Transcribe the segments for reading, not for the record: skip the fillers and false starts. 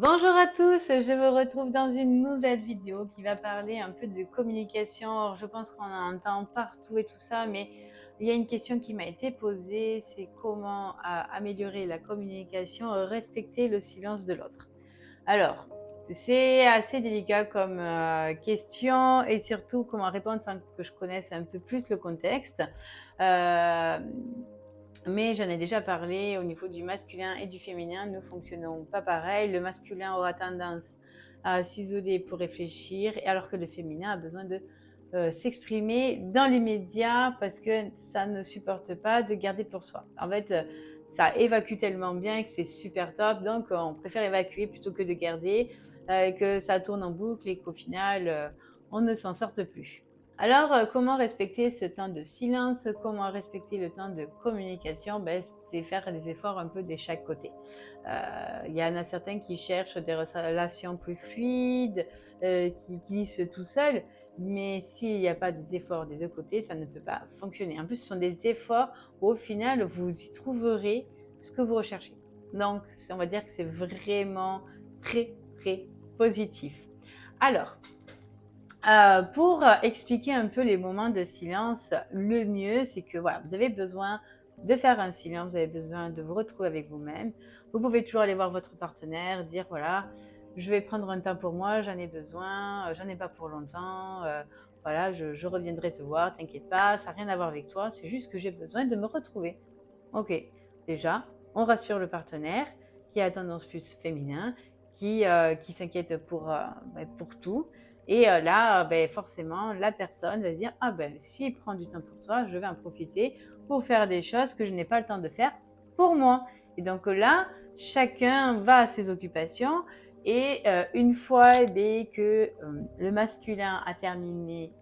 Bonjour à tous, je vous retrouve dans une nouvelle vidéo qui va parler un peu de communication. Alors, je pense qu'on en entend partout et tout ça, mais il y a une question qui m'a été posée, c'est comment améliorer la communication, respecter le silence de l'autre. Alors, c'est assez délicat comme question et surtout comment répondre sans que je connaisse un peu plus le contexte. Euh, mais j'en ai déjà parlé au niveau du masculin et du féminin, nous fonctionnons pas pareil. Le masculin aura tendance à s'isoler pour réfléchir, alors que le féminin a besoin de s'exprimer dans les médias parce que ça ne supporte pas de garder pour soi. En fait, ça évacue tellement bien que c'est super top, donc on préfère évacuer plutôt que de garder, que ça tourne en boucle et qu'au final, on ne s'en sorte plus. Alors, comment respecter ce temps de silence? Comment respecter le temps de communication? Ben, c'est faire des efforts un peu de chaque côté. Il y en a certains qui cherchent des relations plus fluides, qui glissent tout seuls, mais s'il n'y a pas des efforts des deux côtés, ça ne peut pas fonctionner. En plus, ce sont des efforts où au final, vous y trouverez ce que vous recherchez. Donc, on va dire que c'est vraiment très, très positif. Alors, pour expliquer un peu les moments de silence, le mieux, c'est que voilà, vous avez besoin de faire un silence, vous avez besoin de vous retrouver avec vous-même. Vous pouvez toujours aller voir votre partenaire, dire voilà, je vais prendre un temps pour moi, j'en ai besoin, j'en ai pas pour longtemps, voilà, je reviendrai te voir, t'inquiète pas, ça n'a rien à voir avec toi, c'est juste que j'ai besoin de me retrouver. Ok, déjà, on rassure le partenaire qui a tendance plus féminin, qui s'inquiète pour tout. Et là, forcément, la personne va se dire, ah ben, s'il prend du temps pour soi, je vais en profiter pour faire des choses que je n'ai pas le temps de faire pour moi. Et donc là, chacun va à ses occupations. Et une fois que le masculin a terminé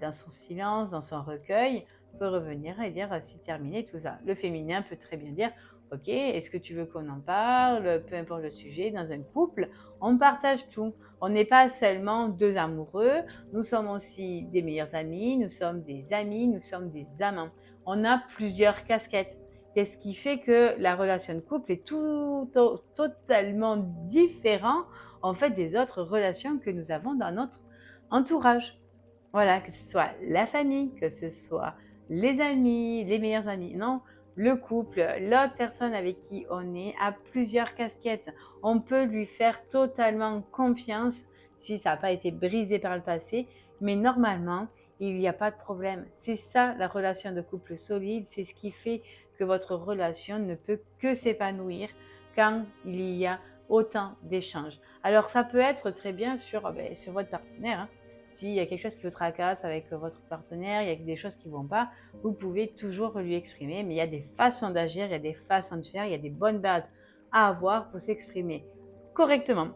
dans son silence, dans son recueil, peut revenir et dire c'est terminé tout ça. Le féminin peut très bien dire ok, est-ce que tu veux qu'on en parle? Peu importe le sujet, dans un couple, on partage tout. On n'est pas seulement deux amoureux, nous sommes aussi des meilleurs amis, nous sommes des amis, nous sommes des amants. On a plusieurs casquettes. C'est ce qui fait que la relation de couple est totalement différent en fait des autres relations que nous avons dans notre entourage. Voilà, que ce soit la famille, que ce soit les amis, les meilleurs amis. Non, le couple, l'autre personne avec qui on est a plusieurs casquettes. On peut lui faire totalement confiance si ça n'a pas été brisé par le passé, mais normalement, il n'y a pas de problème. C'est ça la relation de couple solide, c'est ce qui fait que votre relation ne peut que s'épanouir quand il y a autant d'échanges. Alors ça peut être très bien sur votre partenaire, hein. S'il y a quelque chose qui vous tracasse avec votre partenaire, il y a des choses qui ne vont pas, vous pouvez toujours lui exprimer, mais il y a des façons d'agir, il y a des façons de faire, il y a des bonnes bases à avoir pour s'exprimer correctement.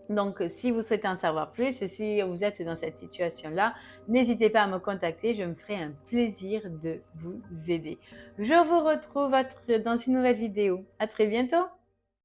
Donc, si vous souhaitez en savoir plus et si vous êtes dans cette situation-là, n'hésitez pas à me contacter, je me ferai un plaisir de vous aider. Je vous retrouve dans une nouvelle vidéo. À très bientôt!